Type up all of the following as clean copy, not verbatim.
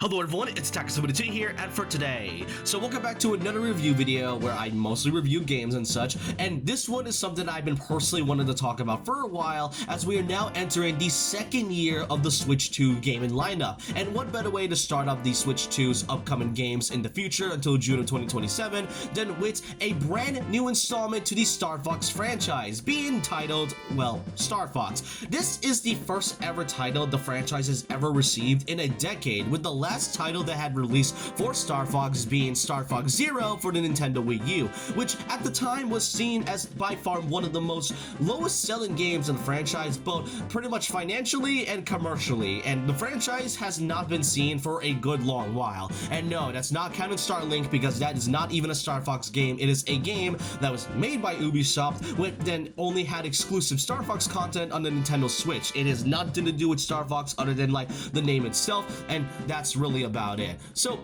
Hello everyone, it's Takasubita here, and for today, welcome back to another review video where I mostly review games and such, and this one is something I've been personally wanting to talk about for a while, as we are now entering the second year of the Switch 2 gaming lineup, and what better way to start off the Switch 2's upcoming games in the future until June of 2027 than with a brand new installment to the Star Fox franchise, being titled, well, Star Fox. This is the first ever title the franchise has ever received in a decade, with the last title that had released for Star Fox being Star Fox Zero for the Nintendo Wii U, which at the time was seen as by far one of the most lowest selling games in the franchise, both pretty much financially and commercially, and the franchise has not been seen for a good long while. And no, that's not counting Starlink, because that is not even a Star Fox game. It is a game that was made by Ubisoft, which then only had exclusive Star Fox content on the Nintendo Switch. It has nothing to do with Star Fox other than like the name itself, and that's really about it. So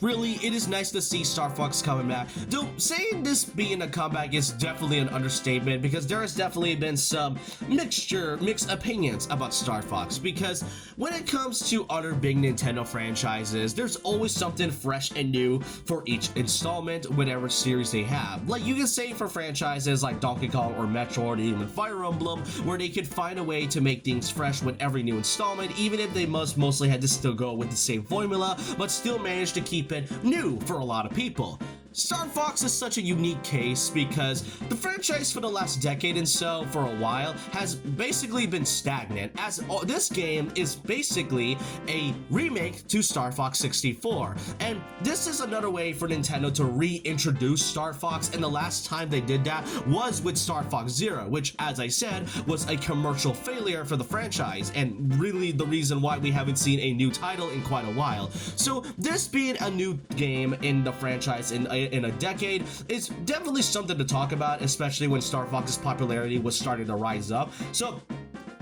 really, it is nice to see Star Fox coming back. Though saying this being a comeback is definitely an understatement, because there has definitely been some mixed opinions about Star Fox, because when it comes to other big Nintendo franchises, there's always something fresh and new for each installment, whatever series they have. Like you can say for franchises like Donkey Kong or Metroid or even Fire Emblem, where they could find a way to make things fresh with every new installment, even if they mostly had to still go with the same formula, but still manage to keep it new for a lot of people. Star Fox is such a unique case because the franchise for the last decade and so, for a while, has basically been stagnant, as this game is basically a remake to Star Fox 64. And this is another way for Nintendo to reintroduce Star Fox, and the last time they did that was with Star Fox Zero, which, as I said, was a commercial failure for the franchise, and really the reason why we haven't seen a new title in quite a while. So this being a new game in the franchise in a decade is definitely something to talk about, especially when Star Fox's popularity was starting to rise up. So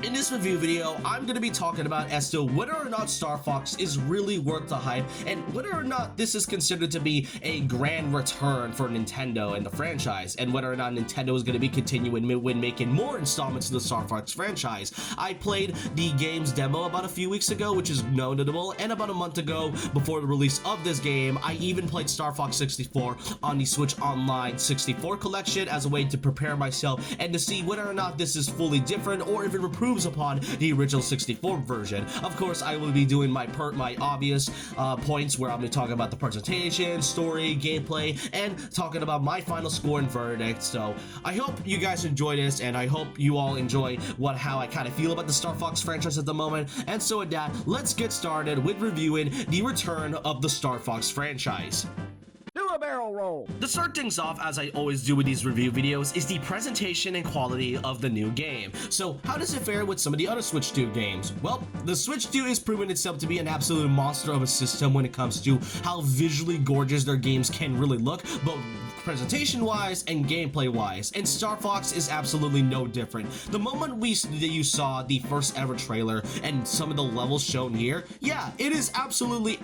in this review video, I'm going to be talking about as to whether or not Star Fox is really worth the hype, and whether or not this is considered to be a grand return for Nintendo and the franchise, and whether or not Nintendo is going to be continuing when making more installments of the Star Fox franchise. I played the game's demo about a few weeks ago, which is notable, and about a month ago, before the release of this game, I even played Star Fox 64 on the Switch Online 64 collection as a way to prepare myself and to see whether or not this is fully different or if it improves upon the original 64 version. Of course, I will be doing my obvious points where I'm going to talk about the presentation, story, gameplay, and talking about my final score and verdict. So I hope you guys enjoy this, and I hope you all enjoy how I kind of feel about the Star Fox franchise at the moment. And so with that, let's get started with reviewing the return of the Star Fox franchise. Barrel roll. To start things off, as I always do with these review videos, is the presentation and quality of the new game. So how does it fare with some of the other Switch 2 games? Well, the Switch 2 has proven itself to be an absolute monster of a system when it comes to how visually gorgeous their games can really look, both presentation-wise and gameplay-wise, and Star Fox is absolutely no different. The moment you saw the first ever trailer and some of the levels shown here, yeah, it is absolutely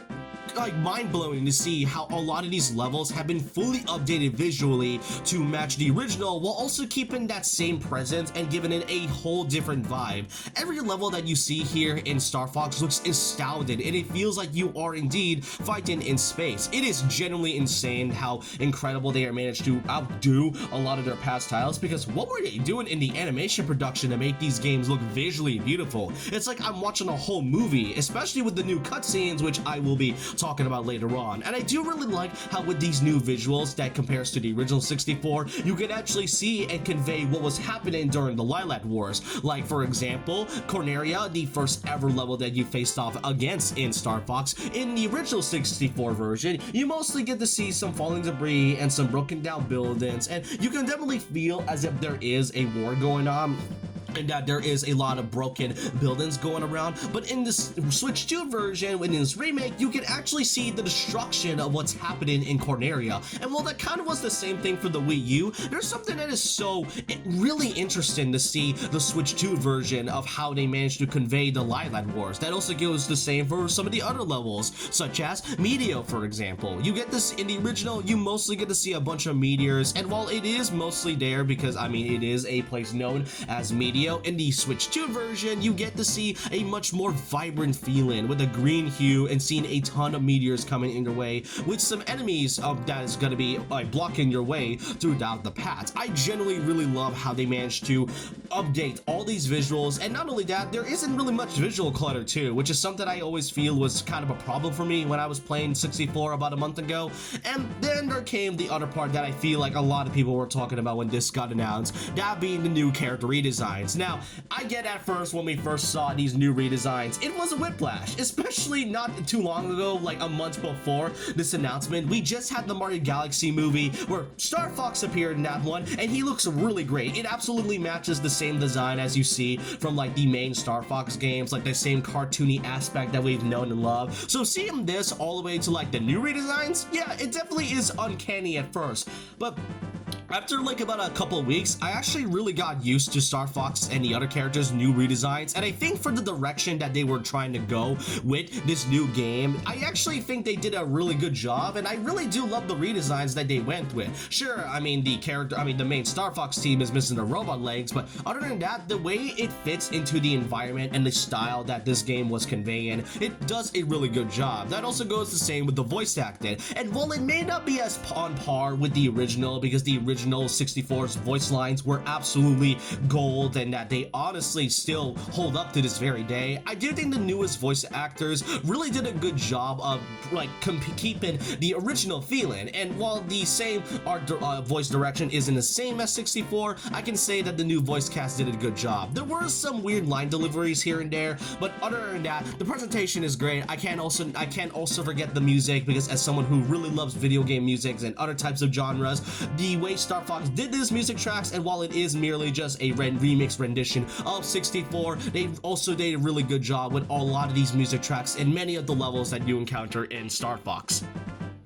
like mind-blowing to see how a lot of these levels have been fully updated visually to match the original, while also keeping that same presence and giving it a whole different vibe. Every level that you see here in Star Fox looks astounding, and it feels like you are indeed fighting in space. It is genuinely insane how incredible they are managed to outdo a lot of their past titles, because what were they doing in the animation production to make these games look visually beautiful? It's like I'm watching a whole movie, especially with the new cutscenes, which I will be talking about later on. And I do really like how with these new visuals that compares to the original 64, you can actually see and convey what was happening during the Lilac Wars. Like, for example, Corneria, the first ever level that you faced off against in Star Fox. In the original 64 version, you mostly get to see some falling debris and some broken down buildings, and you can definitely feel as if there is a war going on, and that there is a lot of broken buildings going around. But in this Switch 2 version, in this remake, you can actually see the destruction of what's happening in Corneria. And while that kind of was the same thing for the Wii U, there's something that is so really interesting to see the Switch 2 version of how they managed to convey the Lilac Wars. That also goes the same for some of the other levels, such as Meteor, for example. You get this in the original, you mostly get to see a bunch of meteors, and while it is mostly there because, I mean, it is a place known as Meteor, video, in the Switch 2 version, you get to see a much more vibrant feeling with a green hue and seeing a ton of meteors coming in your way with some enemies that is going to be like blocking your way throughout the path. I generally really love how they managed to update all these visuals, and not only that, there isn't really much visual clutter too, which is something I always feel was kind of a problem for me when I was playing 64 about a month ago. And then there came the other part that I feel like a lot of people were talking about when this got announced, that being the new character redesigns. Now, I get at first when we first saw these new redesigns, it was a whiplash, especially not too long ago, like a month before this announcement. We just had the Mario Galaxy movie where Star Fox appeared in that one, and he looks really great. It absolutely matches the same design as you see from like the main Star Fox games, like the same cartoony aspect that we've known and loved. So seeing this all the way to like the new redesigns, yeah, it definitely is uncanny at first, but after like about a couple of weeks, I actually really got used to Star Fox and the other characters' new redesigns, and I think for the direction that they were trying to go with this new game, I actually think they did a really good job, and I really do love the redesigns that they went with. Sure, I mean the main Star Fox team is missing the robot legs, but other than that, the way it fits into the environment and the style that this game was conveying, it does a really good job. That also goes the same with the voice acting, and while it may not be as on par with the original, because the original 64's voice lines were absolutely gold and that they honestly still hold up to this very day, I do think the newest voice actors really did a good job of like keeping the original feeling. And while the same art voice direction isn't the same as 64, I can say that the new voice cast did a good job. There were some weird line deliveries here and there, but other than that, the presentation is great. I can't also forget the music, because as someone who really loves video game music and other types of genres, the way Star Fox did these music tracks, and while it is merely just a remix rendition of 64, they also did a really good job with a lot of these music tracks in many of the levels that you encounter in Star Fox.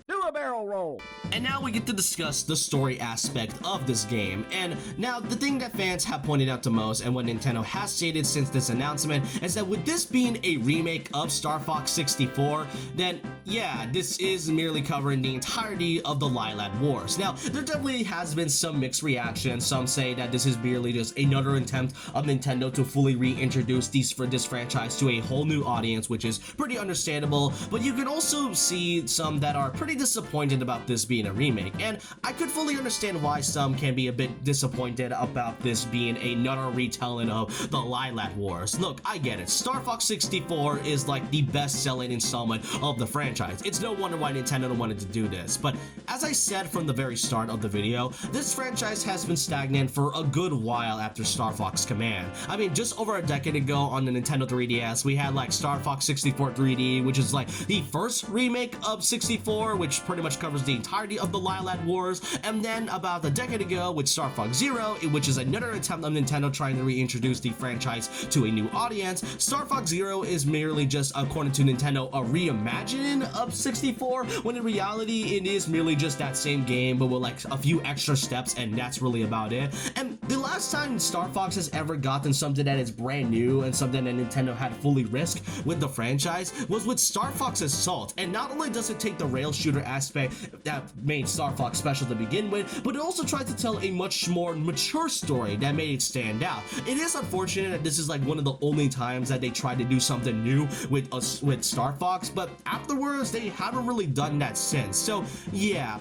Do a barrel roll. And now we get to discuss the story aspect of this game. And now the thing that fans have pointed out the most, and what Nintendo has stated since this announcement, is that with this being a remake of Star Fox 64, then yeah, this is merely covering the entirety of the Lilat Wars. Now, there definitely has been some mixed reactions. Some say that this is merely just another attempt of Nintendo to fully reintroduce this franchise to a whole new audience, which is pretty understandable, but you can also see some that are pretty disappointed about this being a remake, and I could fully understand why some can be a bit disappointed about this being another retelling of the Lilat Wars. Look, I get it. Star Fox 64 is like the best-selling installment of the franchise. It's no wonder why Nintendo wanted to do this, but as I said from the very start of the video, this franchise has been stagnant for a good while after Star Fox Command. I mean, just over a decade ago on the Nintendo 3DS, we had like Star Fox 64 3D, which is like the first remake of 64, which pretty much covers the entirety of the Lilat Wars, and then about a decade ago with Star Fox Zero, which is another attempt of Nintendo trying to reintroduce the franchise to a new audience. Star Fox Zero is merely just, according to Nintendo, a reimagining of 64, when in reality it is merely just that same game but with like a few extra steps, and that's really about it. And the last time Star Fox has ever gotten something that is brand new and something that Nintendo had fully risked with the franchise was with Star Fox Assault, and not only does it take the rail shooter aspect that made Star Fox special to begin with, but it also tried to tell a much more mature story that made it stand out. It is unfortunate that this is like one of the only times that they tried to do something new with Star Fox, but afterwards they haven't really done that since. So yeah,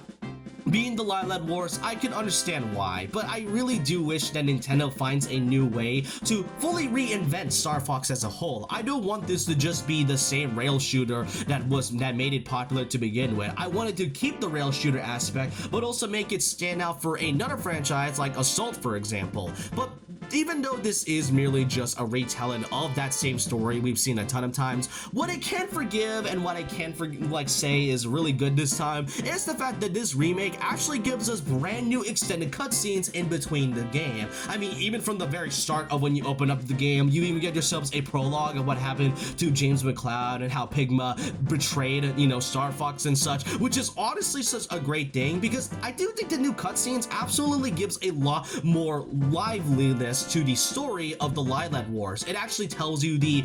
being the Lilat Wars, I can understand why, but I really do wish that Nintendo finds a new way to fully reinvent Star Fox as a whole. I don't want this to just be the same rail shooter that made it popular to begin with. I wanted to keep the rail shooter aspect, but also make it stand out for another franchise like Assault, for example. But even though this is merely just a retelling of that same story we've seen a ton of times, what I can forgive and what I can say is really good this time is the fact that this remake actually gives us brand new extended cutscenes in between the game. I mean, even from the very start of when you open up the game, you even get yourselves a prologue of what happened to James McCloud and how Pigma betrayed, Star Fox and such, which is honestly such a great thing, because I do think the new cutscenes absolutely gives a lot more liveliness to the story of the Lilac Wars. It actually tells you the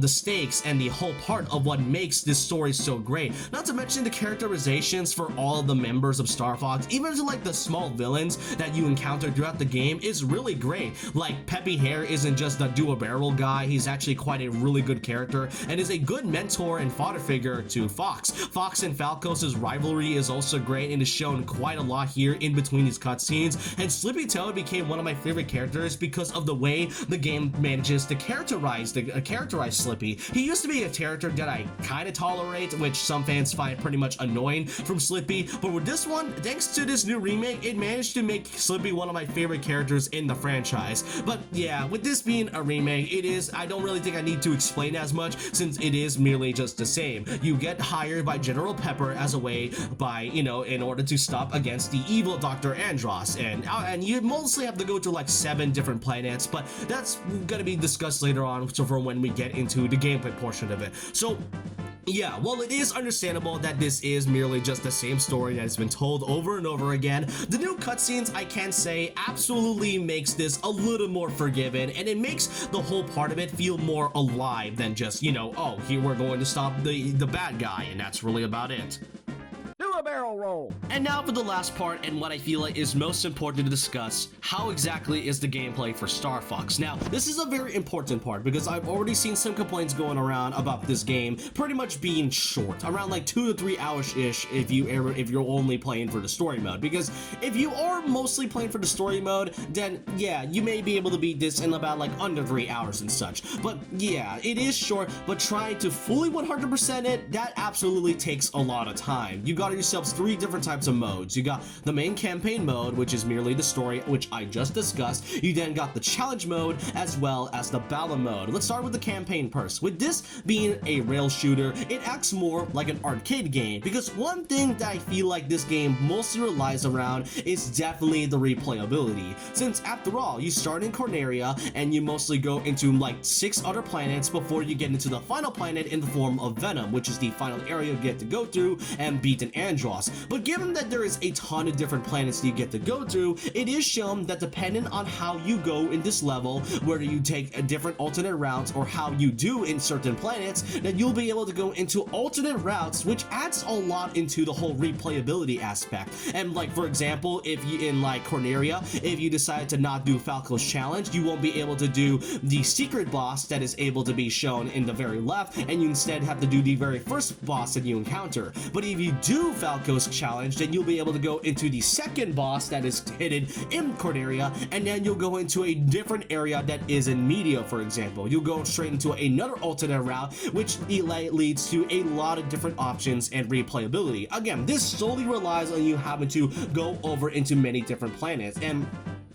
stakes and the whole part of what makes this story so great. Not to mention the characterizations for all of the members of Star Fox, even to like the small villains that you encounter throughout the game, is really great. Like Peppy Hare isn't just a do-a-barrel guy, he's actually quite a really good character and is a good mentor and father figure to Fox. Fox and Falcos' rivalry is also great and is shown quite a lot here in between these cutscenes, and Slippy Toad became one of my favorite characters because of the way the game manages to characterize Slippy. He used to be a character that I kind of tolerate, which some fans find pretty much annoying from Slippy, but with this one, thanks to this new remake, it managed to make Slippy one of my favorite characters in the franchise. But yeah, with this being a remake, I don't really think I need to explain as much since it is merely just the same. You get hired by General Pepper as a way in order to stop against the evil Dr. Andross, and you mostly have to go to like 7 different planets, but that's gonna be discussed later on, so for when we get into the gameplay portion of it. So yeah, well, it is understandable that this is merely just the same story that has been told over and over again. The new cutscenes, I can say, absolutely makes this a little more forgiving, and it makes the whole part of it feel more alive than just, oh, here we're going to stop the bad guy, and that's really about it. Do a barrel roll. And now for the last part, and what I feel like is most important to discuss: how exactly is the gameplay for Star Fox? Now, this is a very important part because I've already seen some complaints going around about this game pretty much being short, around like 2 to 3 hours-ish if you're only playing for the story mode. Because if you are mostly playing for the story mode, then yeah, you may be able to beat this in about like under 3 hours and such. But yeah, it is short, but trying to fully 100% it, that absolutely takes a lot of time. You got yourselves 3 different types of modes. You got the main campaign mode, which is merely the story, which I just discussed. You then got the challenge mode as well as the battle mode. Let's start with the campaign first. With this being a rail shooter, it acts more like an arcade game, because one thing that I feel like this game mostly relies around is definitely the replayability. Since after all, you start in Corneria and you mostly go into like 6 other planets before you get into the final planet in the form of Venom, which is the final area you get to go through and beat an Andross. But given that there is a ton of different planets that you get to go through, it is shown that depending on how you go in this level, whether you take a different alternate routes or how you do in certain planets, that you'll be able to go into alternate routes, which adds a lot into the whole replayability aspect. And like, for example, if you in like Corneria, if you decide to not do Falco's challenge, you won't be able to do the secret boss that is able to be shown in the very left, and you instead have to do the very first boss that you encounter. But if you do Falco's challenge, then you'll be able to go into the second boss that is hidden in Corneria, and then you'll go into a different area that is in Media, for example. You'll go straight into another alternate route, which leads to a lot of different options and replayability. Again, this solely relies on you having to go over into many different planets, and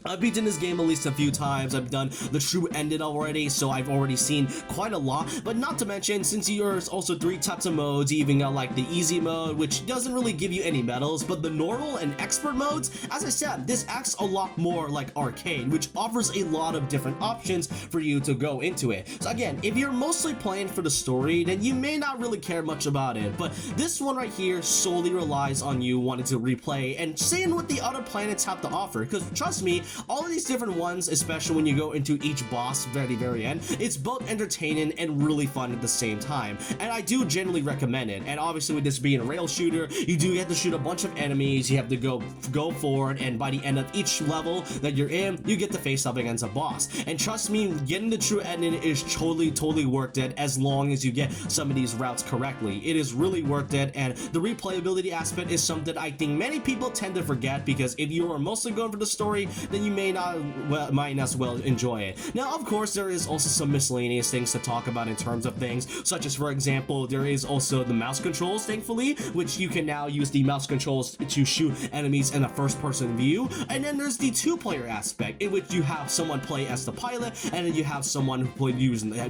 I've beaten this game at least a few times. I've done the true ending already, so I've already seen quite a lot. But not to mention, since there's also 3 types of modes, you even got like the easy mode, which doesn't really give you any medals, but the normal and expert modes, as I said, this acts a lot more like arcade, which offers a lot of different options for you to go into it. So again, if you're mostly playing for the story, then you may not really care much about it, but this one right here solely relies on you wanting to replay and seeing what the other planets have to offer, because trust me, all of these different ones, especially when you go into each boss very end, it's both entertaining and really fun at the same time, and I do generally recommend it. And obviously with this being a rail shooter, you do have to shoot a bunch of enemies, you have to go forward, and by the end of each level that you're in, you get to face up against a boss. And trust me, getting the true ending is totally worth it as long as you get some of these routes correctly. It is really worth it, and the replayability aspect is something I think many people tend to forget, because if you are mostly going for the story, then you might not as well enjoy it. Now, of course, there is also some miscellaneous things to talk about in terms of things, such as, for example, there is also the mouse controls, thankfully, which you can now use the mouse controls to shoot enemies in a first-person view. And then there's the 2-player aspect, in which you have someone play as the pilot, and then you have someone who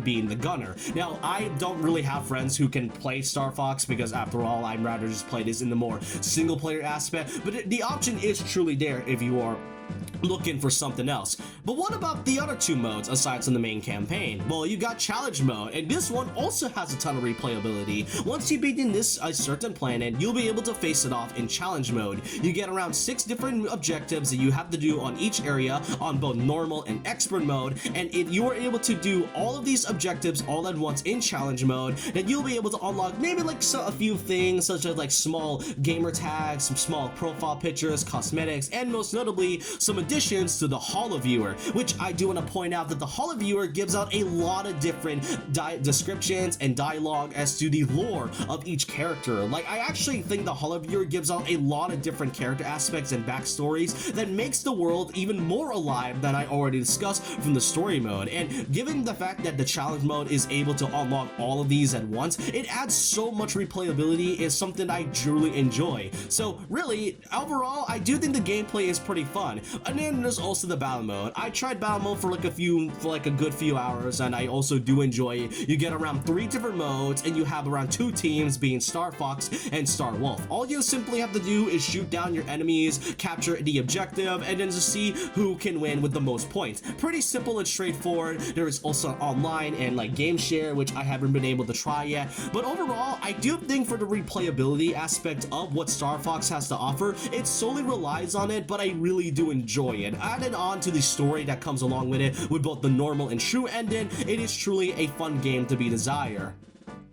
being the gunner. Now, I don't really have friends who can play Star Fox, because after all, I'd rather just play this in the more single-player aspect, but the option is truly there if you are looking for something else. But what about the other two modes aside from the main campaign? Well, you got challenge mode, and this one also has a ton of replayability. Once you beat in this a certain planet, you'll be able to face it off in challenge mode. You get around 6 different objectives that you have to do on each area on both normal and expert mode, and if you are able to do all of these objectives all at once in challenge mode, then you'll be able to unlock maybe like a few things such as like small gamer tags, some small profile pictures, cosmetics, and most notably some additions to the Holo Viewer, which I do want to point out that the Holo Viewer gives out a lot of different descriptions and dialogue as to the lore of each character. Like, I actually think the Holo Viewer gives out a lot of different character aspects and backstories that makes the world even more alive than I already discussed from the story mode. And given the fact that the challenge mode is able to unlock all of these at once, it adds so much replayability. Is something I truly enjoy. So really, overall, I do think the gameplay is pretty fun. And then there's also the battle mode. I tried battle mode for like a good few hours, and I also do enjoy it. You get around 3 different modes, and you have around 2 teams, being Star Fox and Star Wolf. All you simply have to do is shoot down your enemies, capture the objective, and then just see who can win with the most points. Pretty simple and straightforward. There is also online and like game share, which I haven't been able to try yet. But overall, I do think for the replayability aspect of what Star Fox has to offer, it solely relies on it, but I really do enjoy it. Added on to the story that comes along with it, with both the normal and true ending, it is truly a fun game to be desired.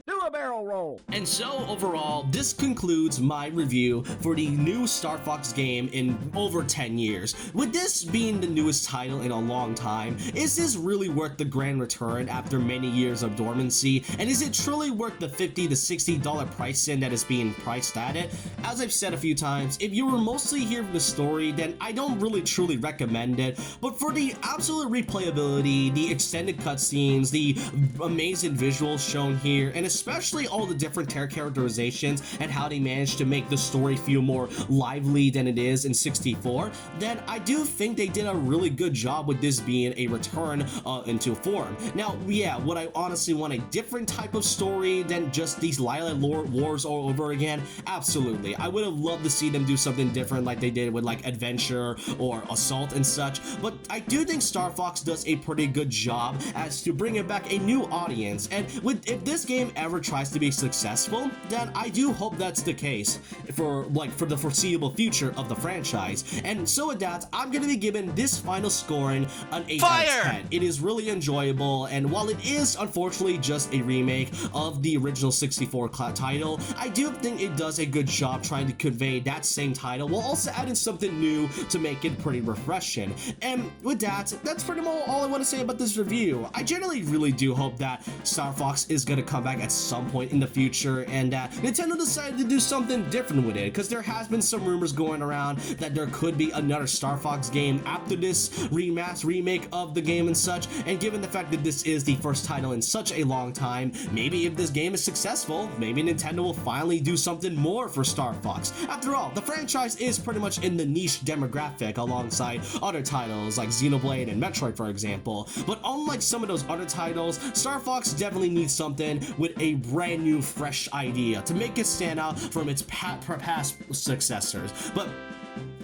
Do a barrel roll. And so overall, this concludes my review for the new Star Fox game in over 10 years. With this being the newest title in a long time, is this really worth the grand return after many years of dormancy? And is it truly worth the $50 to $60 pricing that is being priced at it? As I've said a few times, if you were mostly here for the story, then I don't really truly recommend it. But for the absolute replayability, the extended cutscenes, the amazing visuals shown here, and especially all the different characterizations and how they managed to make the story feel more lively than it is in 64, then I do think they did a really good job with this being a return into form. Now, yeah, would I honestly want a different type of story than just these Lila Wars all over again? Absolutely. I would have loved to see them do something different like they did with like Adventure or Assault and such, but I do think Star Fox does a pretty good job as to bringing back a new audience, and if this game ever tries to be successful, then I do hope that's the case for the foreseeable future of the franchise. And so with that, I'm gonna be giving this final scoring an 8 out of 10. It is really enjoyable, and while it is unfortunately just a remake of the original 64 title, I do think it does a good job trying to convey that same title while also adding something new to make it pretty refreshing. And with that, that's pretty much all I want to say about this review. I generally really do hope that Star Fox is gonna come back at some point in the future, and Nintendo decided to do something different with it, because there has been some rumors going around that there could be another Star Fox game after this remake of the game and such. And given the fact that this is the first title in such a long time, maybe if this game is successful, maybe Nintendo will finally do something more for Star Fox. After all, the franchise is pretty much in the niche demographic alongside other titles like Xenoblade and Metroid, for example. But unlike some of those other titles, Star Fox definitely needs something with a brand new fresh idea to make it stand out from its past successors. But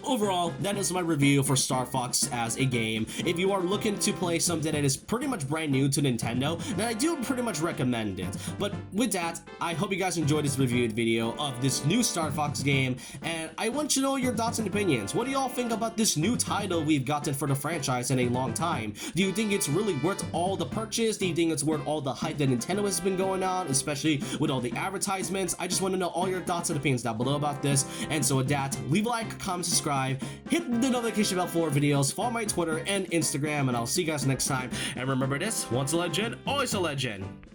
overall, that is my review for Star Fox as a game. If you are looking to play something that is pretty much brand new to Nintendo, then I do pretty much recommend it. But with that, I hope you guys enjoyed this reviewed video of this new Star Fox game, and I want to know your thoughts and opinions. What do y'all think about this new title we've gotten for the franchise in a long time? Do you think it's really worth all the purchase? Do you think it's worth all the hype that Nintendo has been going on, especially with all the advertisements? I just want to know all your thoughts and opinions down below about this. And so with that, leave a like, comment, subscribe, hit the notification bell for videos, follow my Twitter and Instagram, and I'll see you guys next time. And remember this, once a legend, always a legend.